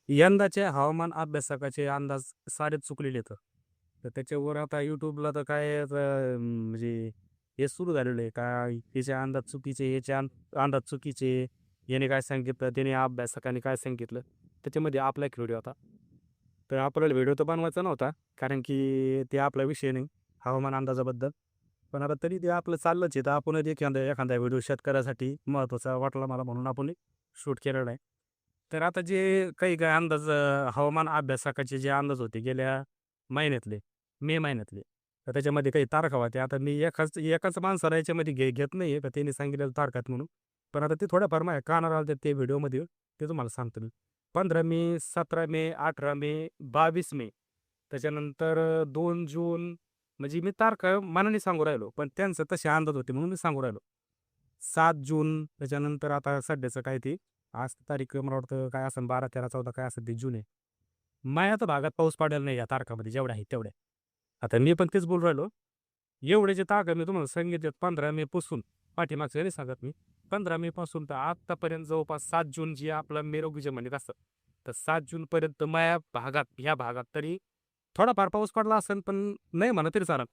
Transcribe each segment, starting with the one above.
यंदाच्या हवामान अभ्यासकाचे अंदाज सारेच चुकलेले आहेत. तर त्याच्यावर आता YouTubeला तर काय म्हणजे हे सुरू झालेलं आहे. काय याचे अंदाज चुकीचे, याचे अंदाज चुकीचे. याने काय सांगितलं, त्याने अभ्यासकाने काय सांगितलं. त्याच्यामध्ये आपला एक व्हिडिओ होता. तर आपल्याला व्हिडिओ तर बनवायचा नव्हता. कारण की ते आपला विषय नाही हवामान अंदाजाबद्दल. पण आता तरी ते आपलं चाललंच आहे. तर आपणच एखादा एखादा व्हिडिओ शेतकऱ्यासाठी महत्त्वाचा वाटला मला म्हणून आपण शूट केलेला आहे. तर आता जे काही काही अंदाज हवामान अभ्यासकाचे जे अंदाज होते गेल्या महिन्यातले, मे महिन्यातले. तर त्याच्यामध्ये काही तारखा होत्या. आता मी एकाच एकाच माणसाला याच्यामध्ये घेत नाहीये का त्याने सांगितलेल्या तारखा आहेत म्हणून. पण आता ते थोड्याफार माझ्या कानावर आलं ते व्हिडिओमध्ये ते तुम्हाला सांगतो मी. 15 मे, 17 मे, 18 मे, 22 मे त्याच्यानंतर 2 जून म्हणजे मी तारखा मनाने सांगू राहिलो. पण त्यांचं तसे अंदाज होते म्हणून मी सांगू राहिलो. 7 जून त्याच्यानंतर आता सध्याचं काय ते आज तारीख मला वाटतं काय असेल 12, 13, 14 काय असेल ते जून आहे. मयात भागात पाऊस पडलेला नाही या तारखामध्ये जेवढ्या आहेत तेवढ्या. आता मी पण तेच बोलून राहिलो. एवढे जे तारखा मी तुम्हाला सांगितले 15 मे पासून पाठीमागचं नाही सांगत मी. 15 मे पासून तर आत्तापर्यंत जवळपास 7 जून जी आपलं मेरुगीजे म्हणत असतं. तर 7 जूनपर्यंत माझ्या भागात, ह्या भागात तरी थोडाफार पाऊस पडला असेल, पण नाही म्हणा तरी चालेल.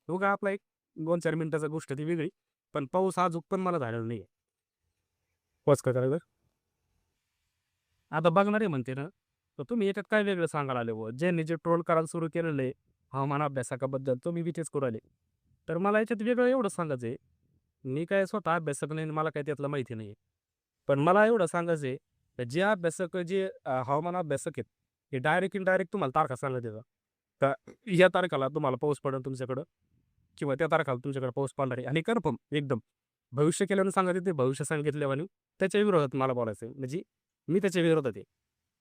उगा आपला एक 2-4 मिनिटाची गोष्ट ती वेगळी. पण पाऊस अजून पण मला झालेला नाहीये. वचका करायला. आता बघणारे म्हणते ना, तर तुम्ही याच्यात काय वेगळं सांगायला आले बुवा? ज्यांनी जे ट्रोल करायला सुरू केलेलं आहे, हवामान अभ्यासकाबद्दल तुम्ही बी तेच करू राहिले. तर मला याच्यात वेगळं एवढं सांगायचं आहे, मी काय स्वतः अभ्यासक नाही आणि मला काही त्यातलं माहिती नाही. पण मला एवढं सांगायचं आहे, तर जे अभ्यासक जे हवामान अभ्यासक आहेत, हे डायरेक्ट इनडायरेक्ट तुम्हाला तारखा सांगत येतात. का या तारखेला तुम्हाला पाऊस पडेल तुमच्याकडं किंवा त्या तारखेला तुमच्याकडे पाऊस पडणार आहे आणि कन्फर्म एकदम. भविष्य केल्यानं सांगत आहे ते भविष्य सांगितल्यावानी त्याच्या विरोधात मला बोलायचं आहे. म्हणजे मी त्याच्या विरोधात आहे.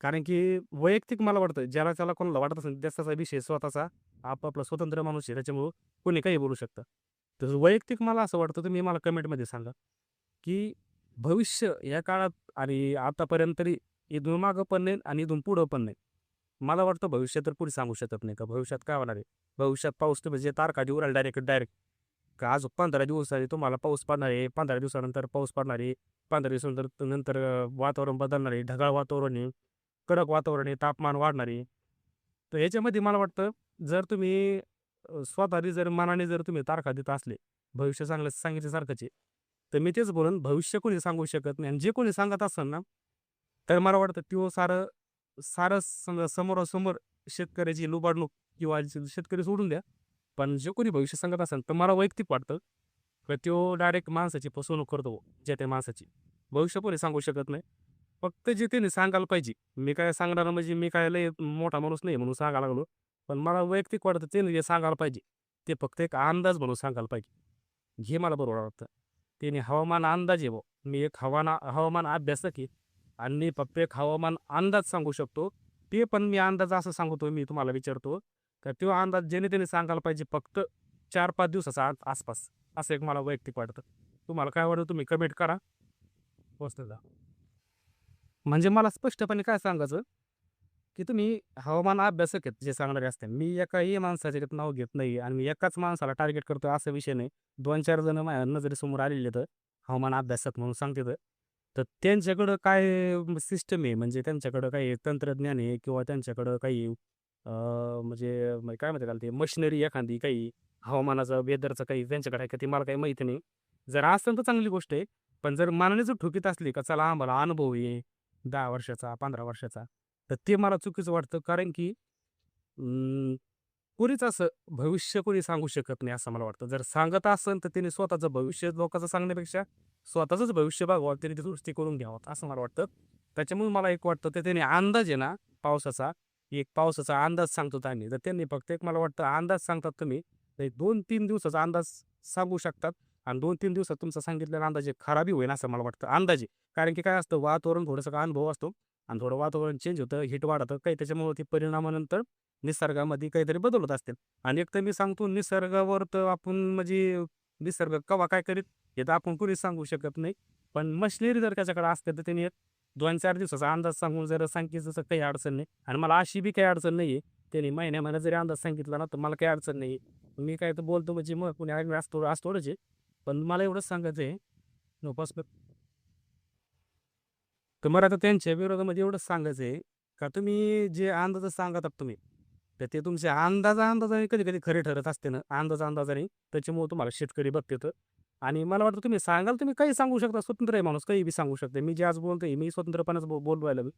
कारण की वैयक्तिक मला वाटतं ज्याला त्याला कोणाला वाटत असेल त्याचा विषय स्वतःचा आपापला स्वतंत्र माणूस आहे. त्याच्यामुळं कोणी काही बोलू शकतं. तसं वैयक्तिक मला असं वाटतं तुम्ही मला कमेंटमध्ये सांगा, की भविष्य या काळात आणि आतापर्यंत तरी इथून मागं पण नाही आणि इथून पुढं पण नाही. मला वाटतं भविष्य तर पुढे सांगू शकत नाही का भविष्यात काय होणार आहे? भविष्यात पाऊस तुम्ही जे तारखा देऊ राहिले डायरेक्ट का अजून 15 दिवसांनी तुम्हाला पाऊस पडणार आहे, 15 दिवसानंतर पाऊस पडणार आहे, 15 दिवसानंतर नंतर वातावरण बदलणार आहे, ढगाळ वातावरण आहे, कडक वातावरण आहे, तापमान वाढणार आहे. तर ह्याच्यामध्ये मला वाटतं जर तुम्ही स्वतःनी जर मनाने जर तुम्ही तारखा देत असले, भविष्य चांगलं सांगितल्यासारखंच आहे. तर मी तेच बोलेन भविष्य कोणी सांगू शकत नाही आणि जे कोणी सांगत असेल ना, तर मला वाटतं तो सारं सारं समोरासमोर शेतकऱ्याची लुबाडणूक किंवा शेतकरी सोडून द्या. पण जे कोणी भविष्य सांगत असेल, तर मला वैयक्तिक वाटतं, की तो डायरेक्ट माणसाची फसवणूक करतो, ज्या त्या माणसाची. भविष्य कोणी सांगू शकत नाही. फक्त जे त्याने सांगायला पाहिजे. मी काय सांगणार म्हणजे मी काय लय मोठा माणूस नाही म्हणून सांगायला लागलो. पण मला वैयक्तिक वाटतं त्याने जे सांगायला पाहिजे, ते फक्त एक अंदाज म्हणून सांगायला पाहिजे. हे मला बरोबर वाटतं. त्याने हवामान अंदाज आहे बुवा. मी एक हवामान अभ्यासक आहे आणि मी फक्त एक हवामान अंदाज सांगू शकतो. ते पण मी अंदाज असं सांगतो मी तुम्हाला विचारतो, तर तो अंदाज ज्याने त्याने सांगायला पाहिजे फक्त 4-5 दिवसाचा आसपास. असं एक मला वैयक्तिक वाटतं. तुम्हाला काय वाटतं तुम्ही कमेंट करा. वस्तुतः. म्हणजे मला स्पष्टपणे काय सांगायचं, की तुम्ही हवामान अभ्यासक आहेत जे सांगणारे असतात. मी एकाही माणसाच्या याच्यात नाव घेत नाही आणि मी एकाच माणसाला टार्गेट करतो असा विषय नाही. 2-4 जण माझ्या नजरेसमोर आलेले आहेत. हवामान अभ्यासक म्हणून सांगतात. तर त्यांच्याकडं काय सिस्टम आहे म्हणजे त्यांच्याकडं काही तंत्रज्ञान आहे किंवा त्यांच्याकडं काही म्हणजे काय म्हणतात त्याला ते मशिनरी एखादी काही हवामानाचं वेदरचं काही त्यांच्याकडे आहे का ते मला काही माहिती नाही. जर असेल तर चांगली गोष्ट आहे. पण जर मनाने जर ठोकीत असली का चला आम्हाला अनुभव आहे 10 वर्षाचा, 15 वर्षाचा, तर ते मला चुकीचं वाटतं. कारण की कोणीच असं भविष्य कोणी सांगू शकत नाही असं मला वाटतं. जर सांगत असेल तर त्याने स्वतःचं भविष्य लोकांचं सांगण्यापेक्षा स्वतःचंच भविष्य बघावं, त्याने ती दुरुस्ती करून घ्यावं असं मला वाटतं. त्याच्यामुळे मला एक वाटतं तर त्याने अंदाज आहे ना पावसाचा, एक पावसाचा अंदाज सांगतो त्यांनी. तर त्यांनी फक्त एक मला वाटतं अंदाज सांगतात तुम्ही, तर 2-3 दिवसाचा अंदाज सांगू शकतात आणि 2-3 दिवसात तुमचा सांगितलेला अंदाजे खराबी होईल असं मला वाटतं अंदाजे. कारण की काय असतं वातावरण थोडंसं का अनुभव असतो आणि थोडं वातावरण चेंज होतं, हीट वाढतं. काही त्याच्यामुळे ते परिणामानंतर निसर्गामध्ये काहीतरी बदल होत असतील आणि एक तर मी सांगतो निसर्गावर तर आपण म्हणजे निसर्ग केव्हा काय करीत हे तर आपण कुणीच सांगू शकत नाही. पण मशिनरी जर त्याच्याकडे असते तर त्यांनी एक 2-4 दिवसाचा अंदाज सांगून जर सांगितलं तर काही अडचण नाही आणि मला अशी बी काही अडचण नाही आहे. त्यांनी महिन्या जरी अंदाज सांगितला ना तर मला काही अडचण नाही. मी काय तर बोलतो म्हणजे मग कुणी ऐकलं असं थोडंच आहे. पण मला एवढंच सांगायचं आहे तर मला आता त्यांच्या विरोधामध्ये एवढंच सांगायचं आहे का तुम्ही जे अंदाज सांगतात तुम्ही, तर ते तुमच्या अंदाजाने कधी-कधी खरे ठरत असते ना, अंदाजाने. त्याच्यामुळे तुम्हाला शेतकरी बघतात आणि मला वाटतं तुम्ही सांगाल, तुम्ही काही सांगू शकता. स्वतंत्र आहे माणूस, काही बी सांगू शकते. मी जे आज बोलतोय, मी स्वतंत्रपणेच बोलू राहिलो.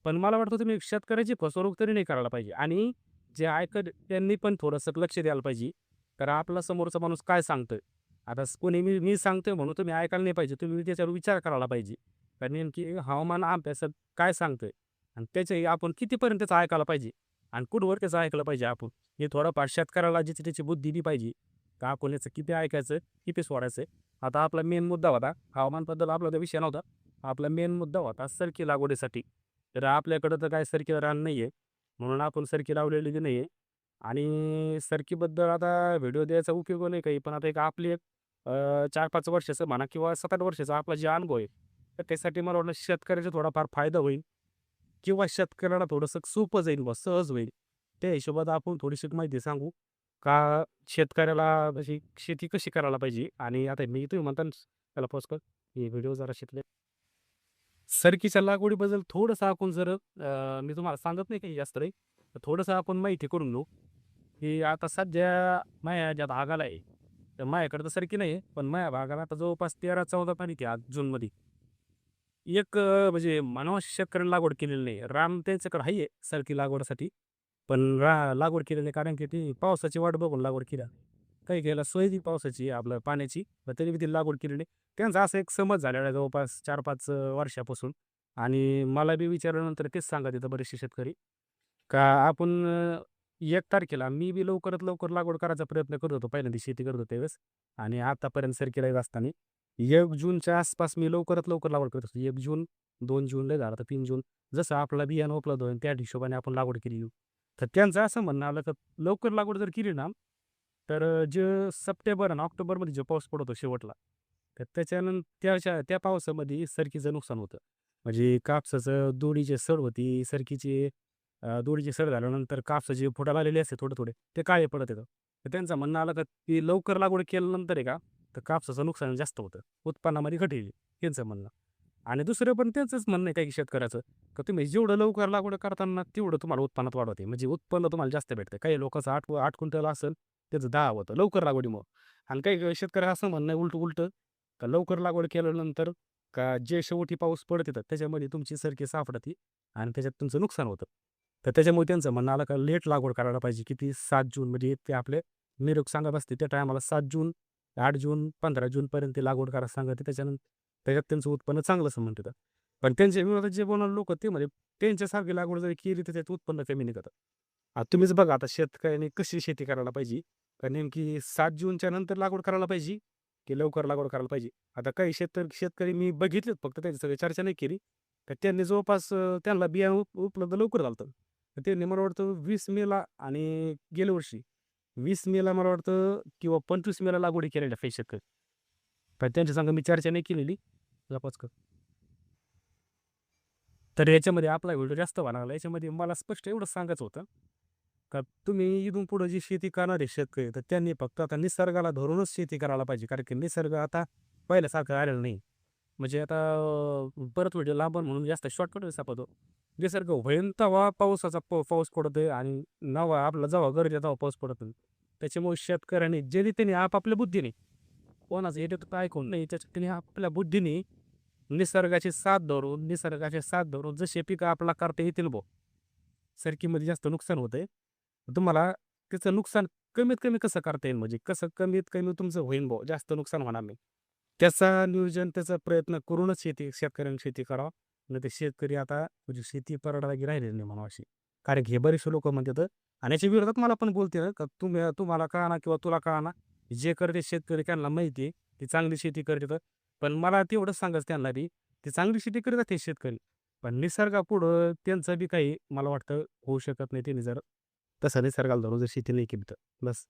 पण मला वाटतं तुम्ही शेतकऱ्याची फसवणूक तरी नाही करायला पाहिजे आणि जे ऐकत त्यांनी पण थोडंसं लक्ष द्यायला पाहिजे. तर आपला समोरचा माणूस काय सांगतोय. आता कोणी मी सांगतोय म्हणून तुम्ही ऐकायला नाही पाहिजे. तुम्ही त्याच्यावर विचार करायला पाहिजे. कारण नेमकी हवामान अभ्यासात काय सांगतोय आणि त्याचे आपण कितीपर्यंत त्याचं ऐकायला पाहिजे आणि कुठवर त्याचं ऐकलं पाहिजे आपण. हे थोडंफार शेतकऱ्याला ज्याची त्याची बुद्धी दिली पाहिजे. का आपण याचं किती ऐकायचं, किती सोडायचं. आता आपला मेन मुद्दा होता हवामानबद्दल आपला तो विषय नव्हता. आपला मेन मुद्दा होता सरकी लागवडीसाठी. तर आपल्याकडं तर काय सरकी रान नाहीये. म्हणून आपण सरकी लावलेली नाहीये आणि सरकीबद्दल आता व्हिडिओ द्यायचा उपयोग नाही काही. पण आता एक आपली एक 4-5 वर्षाचं म्हणा किंवा 7-8 वर्षाचा आपला जे अनुभव आहे, तर त्यासाठी मला वाटलं शेतकऱ्याचा थोडाफार फायदा होईल किंवा शेतकऱ्याला थोडंसं सोपं जाईल बुवा, सहज होईल. त्या हिशोबात आपण थोडीशी माहिती सांगू का शेतकऱ्याला अशी शेती कशी करायला पाहिजे आणि आता तुम्ही म्हणता ना त्याला पॉज कर. हे व्हिडिओ जरा शिकले. सरकीच्या लागवडीबद्दल थोडंसं आपण जर मी तुम्हाला सांगत नाही काही जास्त नाही. तर थोडंसं आपण माहिती करून घेऊ, की आता सध्या माझ्या ज्या भागाला आहे, तर माझ्याकडे तर सरकी नाही आहे. पण माझ्या भागाला आता जवळपास 13-14 तारीख आहे आज जूनमध्ये. एक म्हणजे मानव शेतकऱ्यांनी लागवड केलेली नाही. रान त्यांच्याकडे आहे सरकी लागवडीसाठी. पण लागवड केलेली नाही कारण की ती पावसाची वाट बघून लागवड केल्या. काही घ्यायला सोय ती पावसाची आपलं पाण्याची, पण तरी बी ती लागवड केलेली नाही. त्यांचा असा एक समज झालेला आहे जवळपास 4-5 वर्षापासून आणि मला बी विचारल्यानंतर तेच सांगत आहेत बरेचसे शेतकरी, का आपण 1 तारखेला मी बी लवकरात लवकर लागवड करायचा प्रयत्न करत होतो. पहिल्यांदा शेती करत होतो त्यावेळेस आणि आतापर्यंत सरकीला येत असताना 1 जूनच्या आसपास मी लवकरात लवकर लागवड करत असतो. 1 जून, 2 जून लय झालं तर 3 जून जसं आपल्याला बियाणं उपलब्ध होईल त्या हिशोबाने आपण लागवड केली. तर त्यांचं असं म्हणणं आलं तर लवकर लागवड जर केली ना, तर जे सप्टेंबर आणि ऑक्टोबरमध्ये जो पाऊस पडतो शेवटला, तर त्या पावसामध्ये सरकीचं नुकसान होतं. म्हणजे कापसाचं दोडीची सड होती, दोडीची सड झाल्यानंतर कापसाचे फुटायला आलेले असते थोडे-थोडे, ते काळे पडत येतं. तर त्यांचं म्हणणं आलं का की लवकर लागवड केल्यानंतर आहे का, तर कापसाचं नुकसान जास्त होतं. उत्पन्नामध्ये घट येईल, त्यांचं म्हणणं. आणि दुसरं पण त्यांचंच म्हणणं आहे काही शेतकऱ्याचं, का तुम्ही जेवढं लवकर लागवड करताना तेवढं तुम्हाला उत्पन्नात वाढ होते. म्हणजे उत्पन्न तुम्हाला जास्त भेटतं. काही लोकांचं 8 क्विंटल असेल, त्याचं 10 होतं लवकर लागवडीमुळं. आणि काही शेतकऱ्याचं असं म्हणणं आहे उलटं, का लवकर लागवड केल्यानंतर का जे शेवटी पाऊस पडत येतात त्याच्यामध्ये तुमची सरकी सापडते आणि त्याच्यात तुमचं नुकसान होतं. तर त्याच्यामुळे त्यांचं म्हणणं आलं का लेट लागवड करायला पाहिजे. किती 7 जून म्हणजे ते आपले निरोप सांगत असते त्या टायमाला 7 जून, 8 जून, 15 जूनपर्यंत ते लागवड करायला सांगते. त्याच्यात त्यांचं उत्पन्न चांगलं असं म्हणतात. पण त्यांच्या विरोधात जे बोलणारे लोकं ते म्हणजे त्यांच्यासारखी लागवड जरी केली तर त्याचं उत्पन्न कमी निघतं. आता तुम्हीच बघा आता शेतकऱ्यांनी कशी शेती करायला पाहिजे? का नेमकी 7 जूनच्या नंतर लागवड करायला पाहिजे, की लवकर लागवड करायला पाहिजे? आता काही शेतकरी मी बघितलेत फक्त त्यांची सगळी चर्चा नाही केली. तर त्यांनी जवळपास त्यांना बियाणं उपलब्ध लवकर झालं होतं. तर त्यांनी मला वाटतं 20 मेला आणि गेल्या वर्षी 20 मेला मला वाटतं किंवा 25 मेला लागवडी केलेल्या काही शेतकरी. पण त्यांच्या संग मी चर्चा नाही केलेली. जपाच कर. तर याच्यामध्ये आपला व्हिडिओ जास्त व्हायला लागला. याच्यामध्ये मला स्पष्ट एवढंच सांगायचं होतं, का तुम्ही इथून पुढे जी शेती करणारे शेतकरी तर त्यांनी फक्त आता निसर्गाला धरूनच शेती करायला पाहिजे. कारण की निसर्ग आता पहिल्यासारखं राहिलेलं नाही. म्हणजे आता परत व्हिडिओ लांबून म्हणून जास्त शॉर्टकट सापडतो. निसर्ग होईन तेव्हा पावसाचा पाऊस पडतोय आणि नवा आपला जेव्हा गरजेचा तेव्हा पाऊस पडत नाही. त्याच्यामुळे शेतकऱ्यांनी ज्यांनी त्यांनी आपापल्या बुद्धीने कोणाचं येतं ऐकून नाही त्याच्या त्यांनी आपल्या बुद्धीने निसर्गाची साथ धरून जसे पिकं आपल्याला करता येतील बुवा. सरकीमध्ये जास्त नुकसान होतंय. तुम्हाला त्याचं नुकसान कमीत कमी कसं करता येईल म्हणजे कसं कमीत कमी तुमचं होईन बुवा, जास्त नुकसान होणार नाही. त्याचा नियोजन, त्याचा प्रयत्न करूनच शेतकऱ्यांनी शेती करावं. नाहीतर शेतकरी आता म्हणजे शेती परवडायला राहिलेली नाही म्हणावं अशी. कारण की हे बरेचसे लोकं म्हणतात आणि याच्या विरोधात मला पण बोलते ना, का तुम्हाला कळना किंवा तुला कळना. जे करते शेतकरी त्यांना माहिती आहे, ते चांगली शेती करतात. पण मला तेवढंच सांगायचं त्यांना बी, ते चांगली शेती करतात ते शेतकरी. पण निसर्गापुढं त्यांचं बी काही मला वाटतं होऊ शकत नाही. त्यांनी जर तसं निसर्गाला धरून जर शेती नाही केली तर. बस.